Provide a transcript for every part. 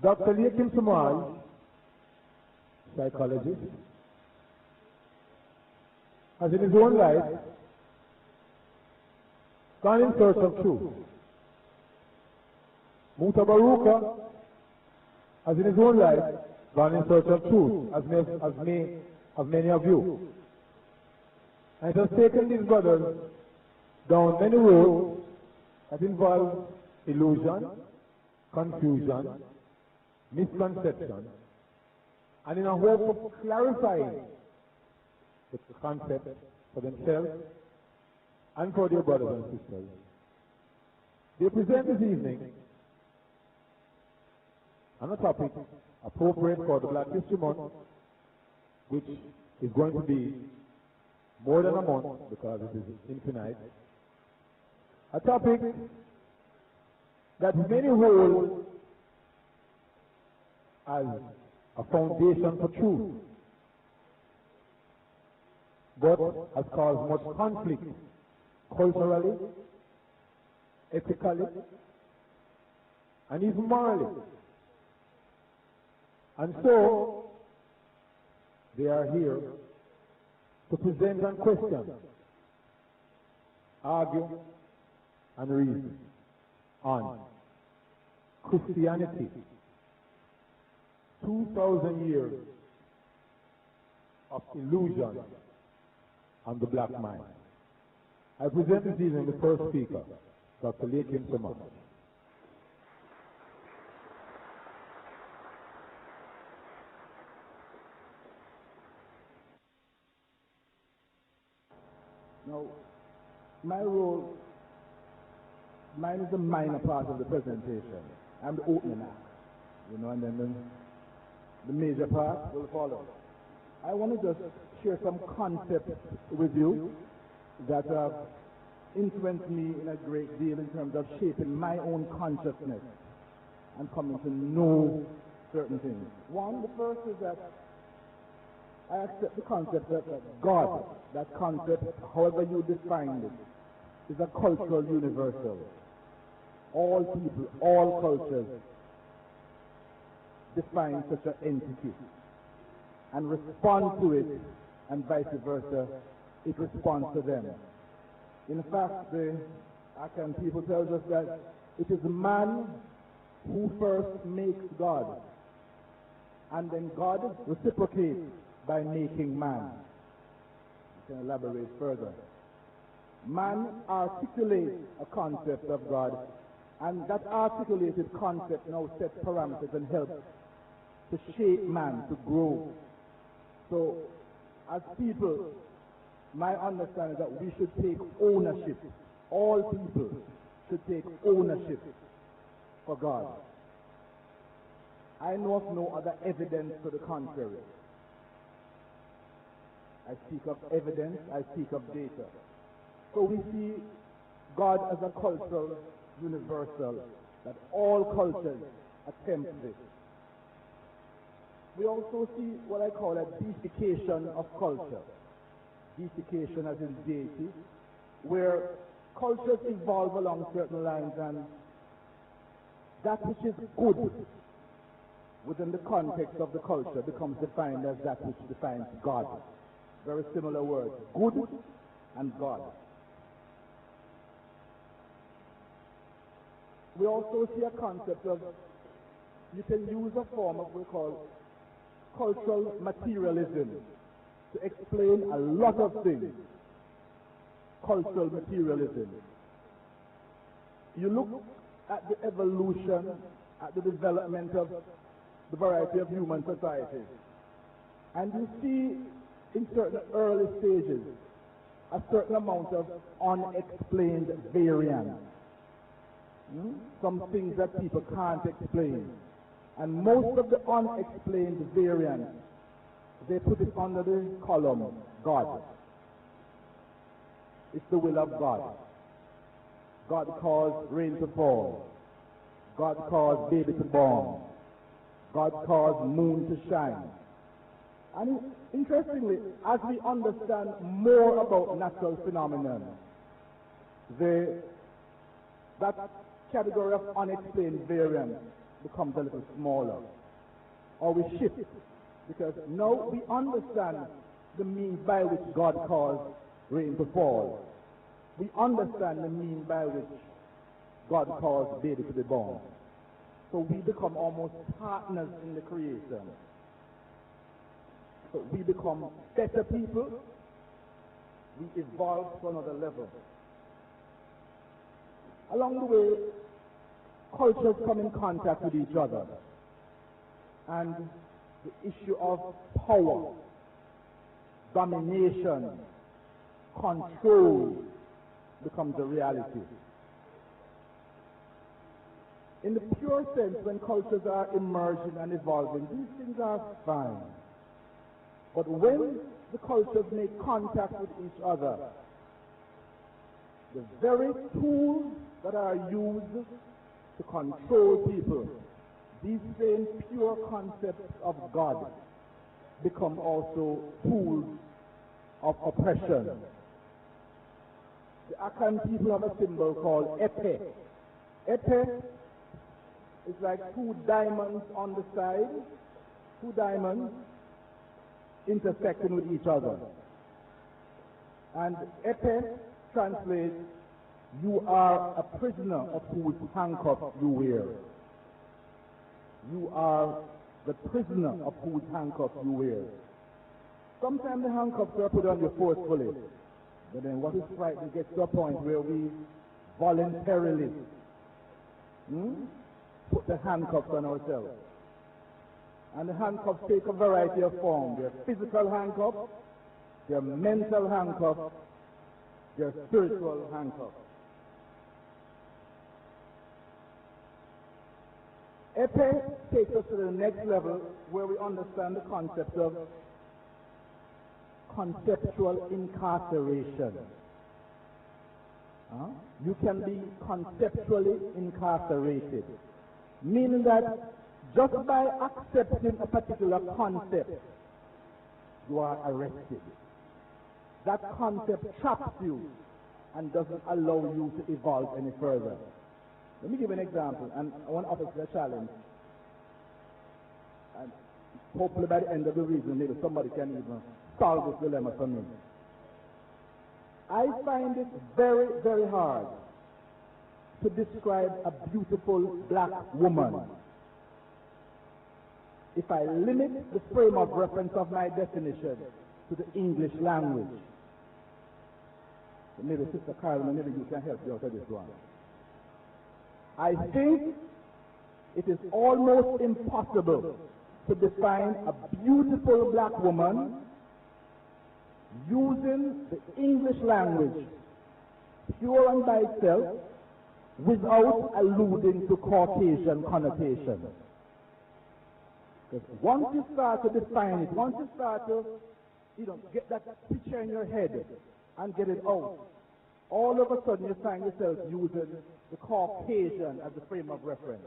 Dr. Leachim Semaj, psychologist, has in his own life gone in search of truth. Muta has in his own life gone in search of truth, as many of you. And it has taken these brothers down many roads that involve illusion, confusion, misconception, and in a hope of clarifying the concept for themselves and for their brothers and sisters, they present this evening on a topic appropriate for the Black History Month, which is going to be more than a month because it is infinite. A topic that many hold as a foundation for truth, but has caused much conflict culturally, ethically, and even morally. And so, they are here to present and question, argue, and reason on Christianity. 2,000 years of illusion on the black mind. I present this evening the first speaker, Dr. Leachim Semaj. Now, my role, mine is the minor part of the presentation. I'm the opening act, and then the major part will follow. I want to just share some concepts with you that have influenced me in a great deal in terms of shaping my own consciousness and coming to know certain things. One, the first is that I accept the concept that God, that concept, however you define it, is a cultural universal. All people, all cultures define such an entity and respond to it, and vice versa, it responds to them. In fact, the Akan people tells us that it is man who first makes God, and then God reciprocates by making man. You can elaborate further. Man articulates a concept of God, and that articulated concept now sets parameters and helps to shape man, to grow. So, as people, my understanding is that we should take ownership. All people should take ownership for God. I know of no other evidence to the contrary. I speak of evidence, I speak of data. So we see God as a cultural universal, that all cultures attempt this. We also see what I call a deification of culture. Deification as in deity, where cultures evolve along certain lines, and that which is good within the context of the culture becomes defined as that which defines God. Very similar words, good and God. We also see a concept of, you can use a form of what we call cultural materialism to explain a lot of things. Cultural materialism. You look at the evolution, at the development of the variety of human societies, and you see in certain early stages a certain amount of unexplained variance. Some things that people can't explain. And most of the unexplained variance, they put it under the column God. It's the will of God. God caused rain to fall. God caused baby to born. God caused moon to shine. And interestingly, as we understand more about natural phenomena, that category of unexplained variance becomes a little smaller. Or we shift, because now we understand the means by which God caused rain to fall. We understand the means by which God caused baby to be born. So we become almost partners in the creation. So we become better people. We evolve to another level. Along the way, cultures come in contact with each other. And the issue of power, domination, control becomes a reality. In the pure sense, when cultures are emerging and evolving, these things are fine. But when the cultures make contact with each other, the very tools that are used to control people, these same pure concepts of God, become also tools of oppression. The Akan people have a symbol called Epe. Epe is like two diamonds on the side, two diamonds intersecting with each other. And Epe translates, you are a prisoner of whose handcuffs you wear. You are the prisoner of whose handcuffs you wear. Sometimes the handcuffs are put on you forcefully, but then what is frightening gets to a point where we voluntarily put the handcuffs on ourselves. And the handcuffs take a variety of forms. They're physical handcuffs, they're mental handcuffs, they're spiritual handcuffs. Epe takes us to the next level where we understand the concept of conceptual incarceration. You can be conceptually incarcerated, meaning that just by accepting a particular concept, you are arrested. That concept traps you and doesn't allow you to evolve any further. Let me give an example, and I want to offer a challenge. And hopefully by the end of the reason, maybe somebody can even solve this dilemma for me. I find it very, very hard to describe a beautiful black woman if I limit the frame of reference of my definition to the English language. So maybe Sister Carolyn, maybe you can help me out of this one. I think it is almost impossible to define a beautiful black woman using the English language, pure and by itself, without alluding to Caucasian connotation. Because once you start to define it, once you start to, get that picture in your head and get it out, all of a sudden you find yourself using the Caucasian as the frame of reference.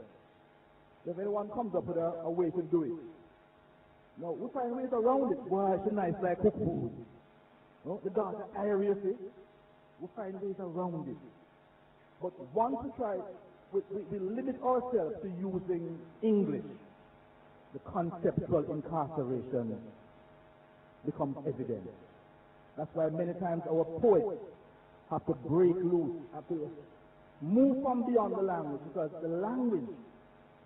If anyone comes up with a way to do it, no, we find ways around it. Why, it's nice like cook food. No, the daughter area, see? We find ways around it. But once we try, we limit ourselves to using English. The conceptual incarceration becomes evident. That's why many times our poets have to break loose, have to move from beyond the language, because the language,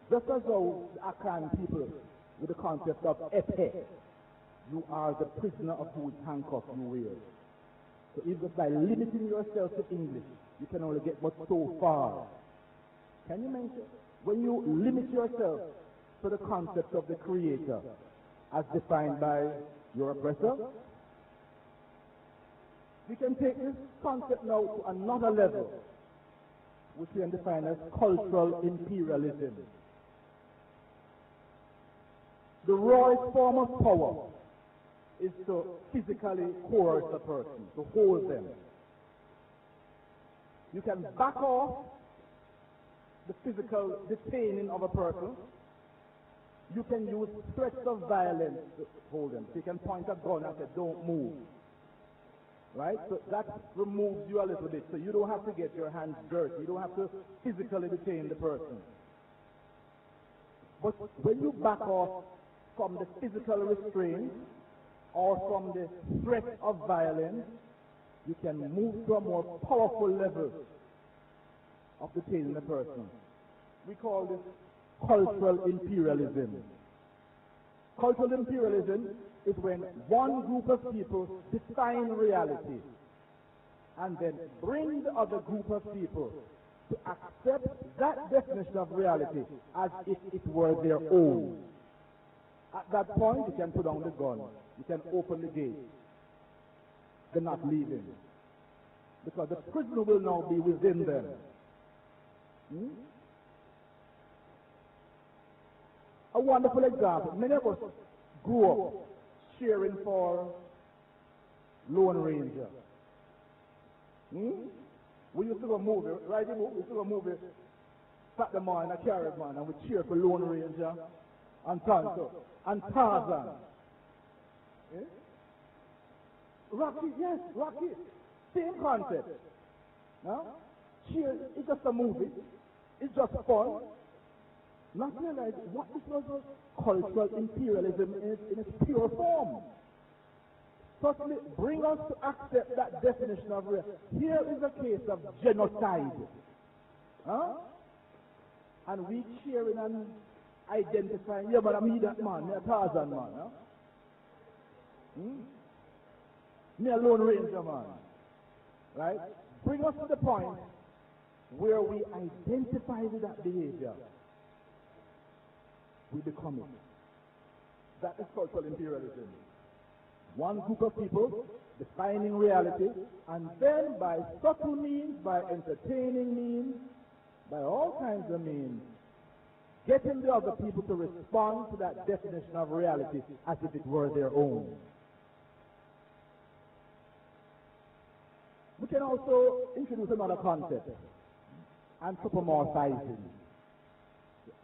just as though the Akan people with the concept of Epe, you are the prisoner of whose handcuffs you wear. So even by limiting yourself to English, you can only get but so far. Can you mention? When you limit yourself to the concept of the Creator as defined by your oppressor, we can take this concept now to another level, which we can define as cultural imperialism. The rawest form of power is to physically coerce a person, to hold them. You can back off the physical detaining of a person. You can use threats of violence to hold them. So you can point a gun and say, don't move. Right? So that removes you a little bit. So you don't have to get your hands dirty. You don't have to physically detain the person. But when you back off from the physical restraint or from the threat of violence, you can move to a more powerful level of detaining the person. We call this cultural imperialism. Cultural imperialism is when one group of people define reality and then bring the other group of people to accept that definition of reality as if it were their own. At that point, you can put down the gun. You can open the gate. They're not leaving. Because the prisoner will now be within them. A wonderful example. Many of us grew up cheering for Lone Ranger. We used to go movie, right? We used to go movie Saturday morning, a carrot man, and we cheer for Lone Ranger and Tonto and Tarzan. Rocky, yes, Rocky. Same concept. No? Cheer, it's just a movie. It's just fun. Not realize what this was cultural imperialism in its pure form. Firstly, bring us to accept that definition of reality. Here is a case of genocide. And we cheering and identifying, yeah, but I'm that man, me a Tarzan man. Me a Lone Ranger man. Right? Bring us to the point where we identify with that behavior. We become it. That is cultural imperialism. One group of people defining reality, and then by subtle means, by entertaining means, by all kinds of means, getting the other people to respond to that definition of reality as if it were their own. We can also introduce another concept, anthropomorphizing.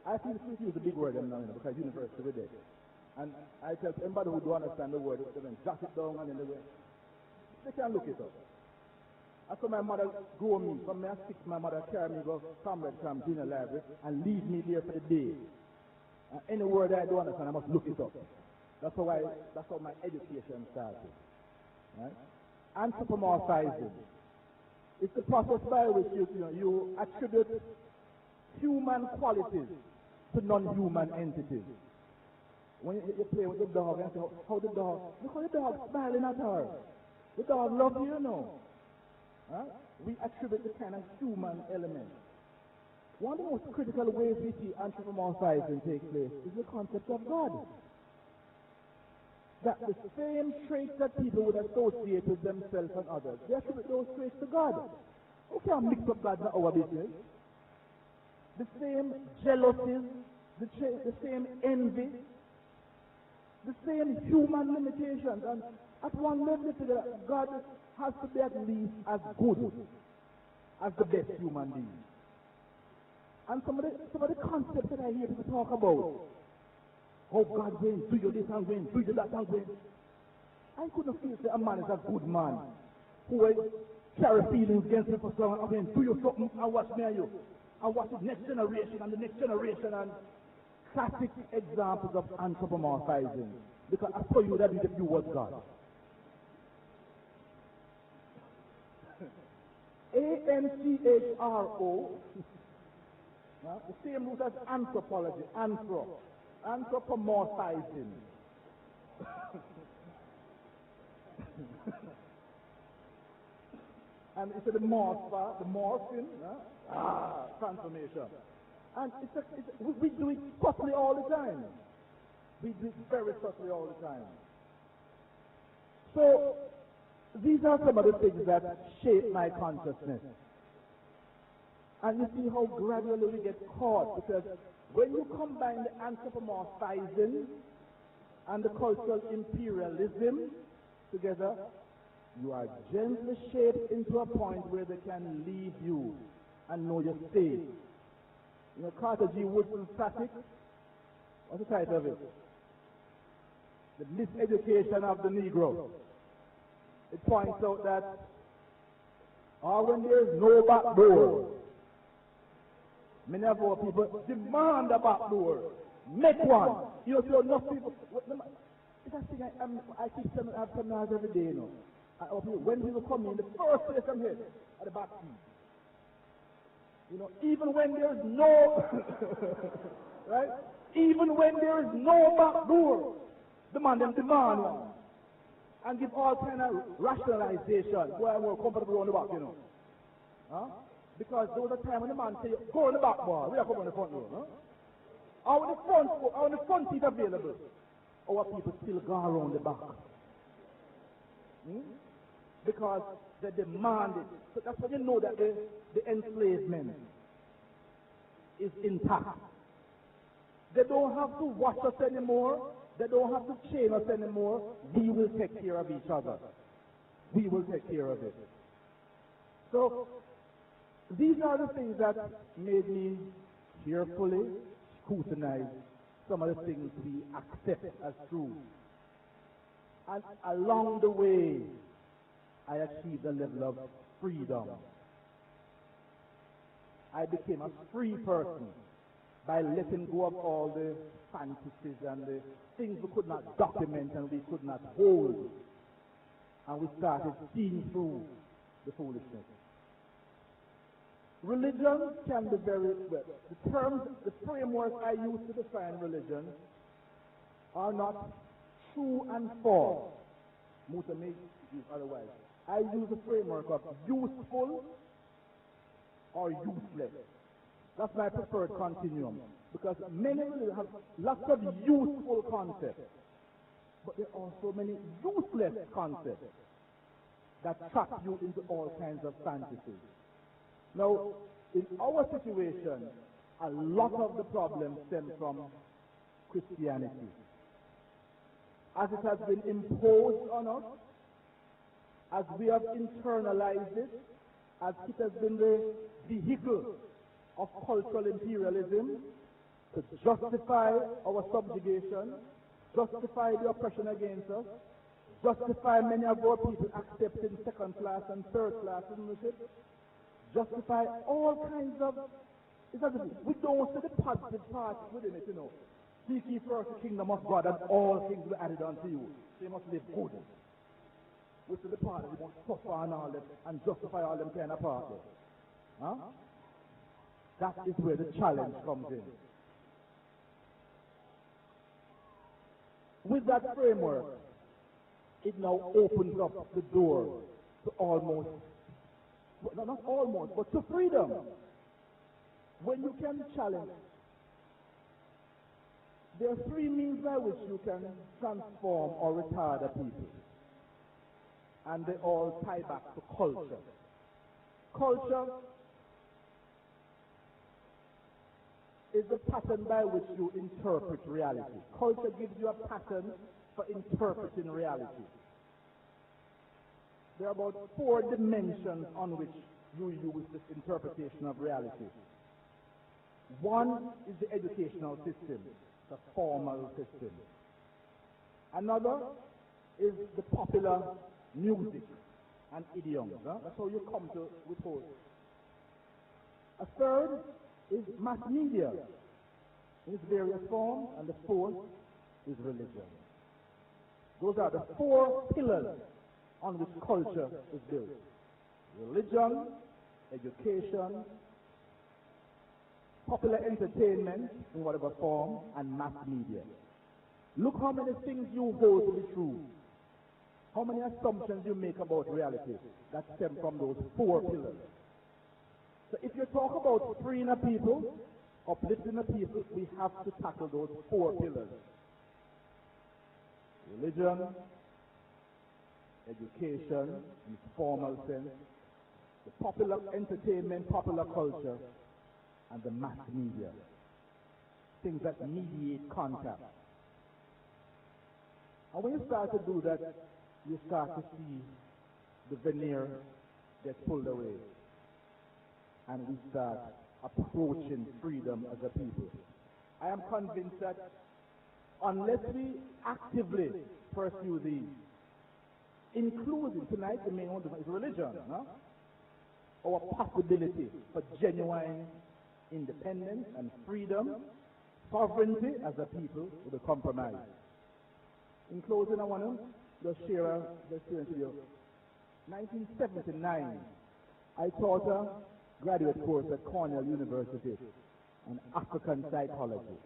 I think this is a big word now, because university with it. And I tell anybody who don't understand the word, they can jot it down and then they can look it up. After my mother grew me, from me at 6, my mother carried me go somewhere from junior library and leave me there for the day. And any word I don't understand, I must look it up. That's how my education started. Right? Anthropomorphizing. It's the process by which you attribute human qualities to non-human entities. When you play with the dog and say, how the dog, look how the dog smiling at her. The dog loves you, Huh? We attribute the kind of human element. One of the most critical ways we see anthropomorphizing take place is the concept of God. That the same traits that people would associate with themselves and others, they attribute those traits to God. We can't mix up God in our business. The same jealousies, the same envy, the same human limitations, and at one level together, God has to be at least as good as the best human being. And some of the concepts that I hear people talk about, oh God will do you this and when, do you that and when. I couldn't feel that a man is a good man who will carry feelings against me for someone, again, do you something and watch me and you. And watch the next generation and the next generation, and classic examples of anthropomorphizing. Because I tell you that if you was God. A-N-C-H-R-O, the same root as anthropology, anthropomorphizing. And it's the morphing, transformation. And we do it subtly all the time. We do it very subtly all the time. So, these are some of the things that shape my consciousness. And you see how gradually we get caught, because when you combine the anthropomorphizing and the cultural imperialism together, you are gently shaped into a point where they can leave you and know your state. You know, Carter G. Woodson's classic, what's the title of it? The Miseducation of the Negro. It points out that when there is no back door, many of our people demand a back door. Make one. You know, so enough people. It's a thing I keep telling, I have seminars every day, you know. When people come in, the first place I'm here, at the back seat. You know, even when there's no, right? Even when there is no back door, demand one. And give all kind of rationalization. Boy, I'm more comfortable on the back, you know. Huh? Because there was a time when the man say, go on the back, boy. We are coming on the front door. Huh? How the front seat available? Our people still go around the back. Because they demand it. So that's when you know that the enslavement is intact. They don't have to watch us anymore. They don't have to chain us anymore. We will take care of each other. We will take care of it. So, these are the things that made me carefully scrutinize some of the things we accept as true. And along the way, I achieved a level of freedom. I became a free person by letting go of all the fantasies and the things we could not document and we could not hold. And we started seeing through the foolishness. Religion can be very, well, the framework I use to define religion are not true and false. Muta may use otherwise. I use the framework of useful or useless. That's my preferred continuum. Because many religions have lots of useful concepts, but there are also many useless concepts that trap you into all kinds of fantasies. Now, in our situation, a lot of the problems stem from Christianity. As it has been imposed on us, as we have internalized it, as it has been the vehicle of cultural imperialism to justify our subjugation, justify the oppression against us, justify many of our people accepting second class and third class citizenship, justify all kinds of, it's as if we don't see the positive part within it, you know. Seek ye first the kingdom of God and all things will be added unto you. So you must live good. We see the part that you must suffer and all that and justify all them kind of parts. Huh? That is where the challenge comes in. With that framework, it now opens up the door to almost, well, not almost, but to freedom. When you can challenge, there are three means by which you can transform or retard a people. And they all tie back to culture. Culture is the pattern by which you interpret reality. Culture gives you a pattern for interpreting reality. There are about 4 dimensions on which you use this interpretation of reality. One is the educational system, the formal system. Another is the popular music and idioms. That's how you come to report. A third is mass media in its various forms, and the fourth is religion. Those are the 4 pillars on which culture is built. Religion, education, popular entertainment in whatever form, and mass media. Look how many things you hold to be true. How many assumptions you make about reality that stem from those 4 pillars. So if you talk about freeing a people, uplifting a people, we have to tackle those 4 pillars. Religion, education, in formal sense, the popular entertainment, popular culture, and the mass media. Things that mediate contact. And when you start to do that, you start to see the veneer get pulled away. And we start approaching freedom as a people. I am convinced that unless we actively pursue these, including tonight the main one is religion, our possibility for genuine independence and freedom sovereignty as a people with a compromise. In closing, I want to just share the experience with you. 1979, I taught a graduate course at Cornell University on African psychology.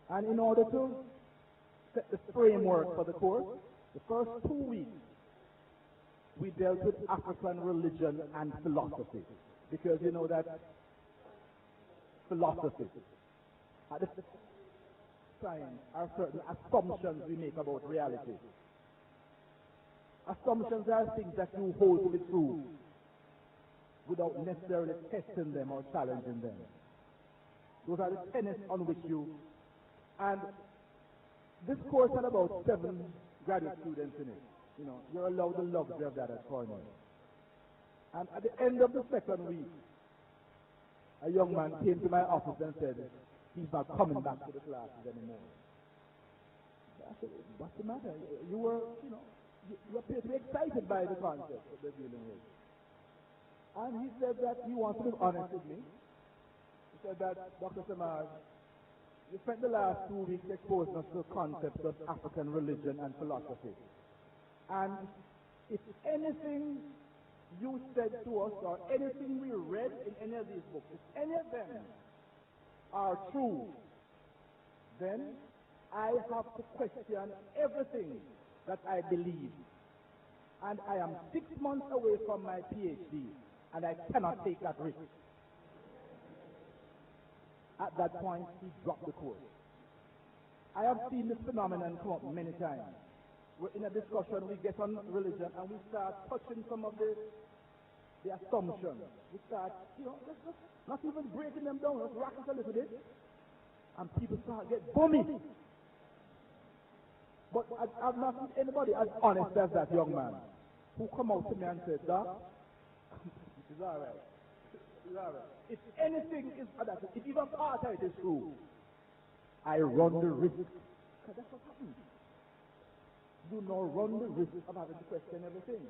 And in order to set the framework for the course, the first 2 weeks, we dealt with African religion and philosophy. Because you know that philosophy, at the science, are certain assumptions we make about reality. Assumptions are things that you hold to be true without necessarily testing them or challenging them. Those are the tenets on which you... And this course had about 7 graduate students in it. You know, you're allowed the luxury of that at Cornell. And at the end of the second week, a young man came to my office and said, he's not coming back to the classes anymore. I said, what's the matter? You were, you appear to be excited by the concept that they're dealing with. And he said that he wants to be honest with me. He said that, Dr. Semaj, you spent the last 2 weeks exposing us to the concepts of African religion and philosophy. And if anything you said to us, or anything we read in any of these books, if any of them are true, then I have to question everything that I believe. And I am 6 months away from my PhD, and I cannot take that risk. At that point, he dropped the course. I have seen this phenomenon come up many times. We're in a discussion, we get on religion, and we start touching some of the assumptions. We start, just not even breaking them down, let's rock it a little bit, and people start get bummy. But I've not seen anybody as honest as that young man who come out to me and said, Doc, it's all right. It's all right. If anything is, if even part of it is true, I run the risk. Because that's what happens. You now run the risk of having to question everything.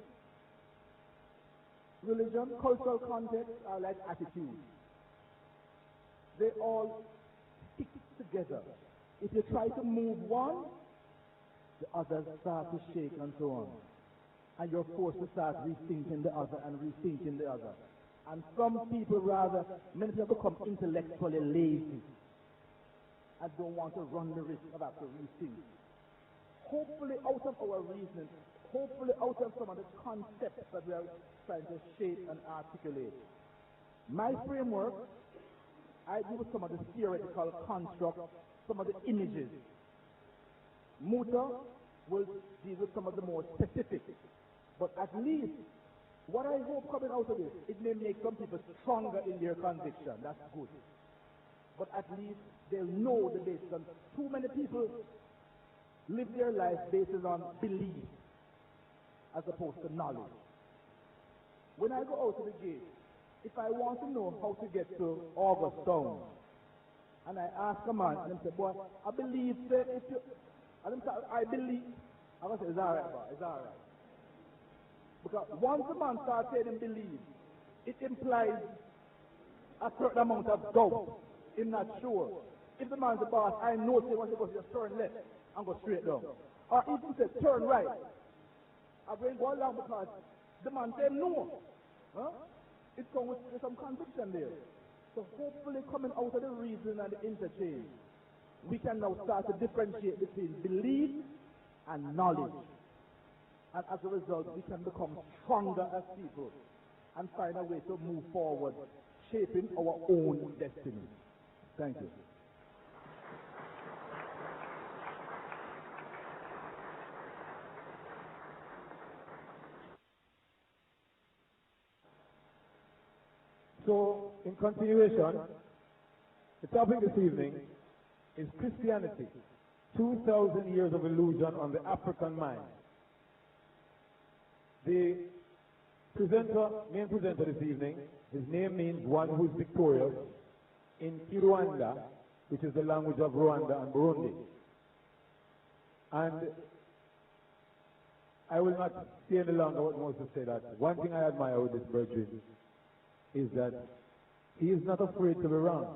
Religion, cultural contexts are like attitudes. They all stick together. If you try to move one, the others start to shake and so on. And you're forced to start rethinking the other and rethinking the other. And some people many people become intellectually lazy and don't want to run the risk of having to rethink. Hopefully out of our reasoning, hopefully out of some of the concepts that we are trying to shape and articulate. My framework, I deal with some of the theoretical constructs, some of the images. Muta will deal with some of the more specific. But at least, what I hope coming out of this, it may make some people stronger in their conviction. That's good. But at least they'll know the basis. And too many people live their life based on belief as opposed to knowledge. When I go out to the gate, if I want to know how to get to Augustown, and I ask a man, and he say, boy, I believe that if you, and he say, I believe, I'm going to say, it's all right, boy, it's all right. Because once a man starts saying believe, it implies a certain amount of doubt. I'm not sure. If the man's the boss, I know he wants to go to just turn left and go straight down. Or if he says turn right, I'm going to go along because the man said no. Huh? It comes with some conviction there. So hopefully coming out of the reason and the interchange, we can now start to differentiate between belief and knowledge. And as a result, we can become stronger as people and find a way to move forward, shaping our own destiny. Thank you. So, in continuation, the topic this evening is Christianity, 2,000 years of illusion on the African mind. The main presenter this evening, his name means one who is victorious in Kinyarwanda, which is the language of Rwanda and Burundi. And I will not stay any longer what most to say that one thing I admire with this brethren is that he is not afraid to be wrong.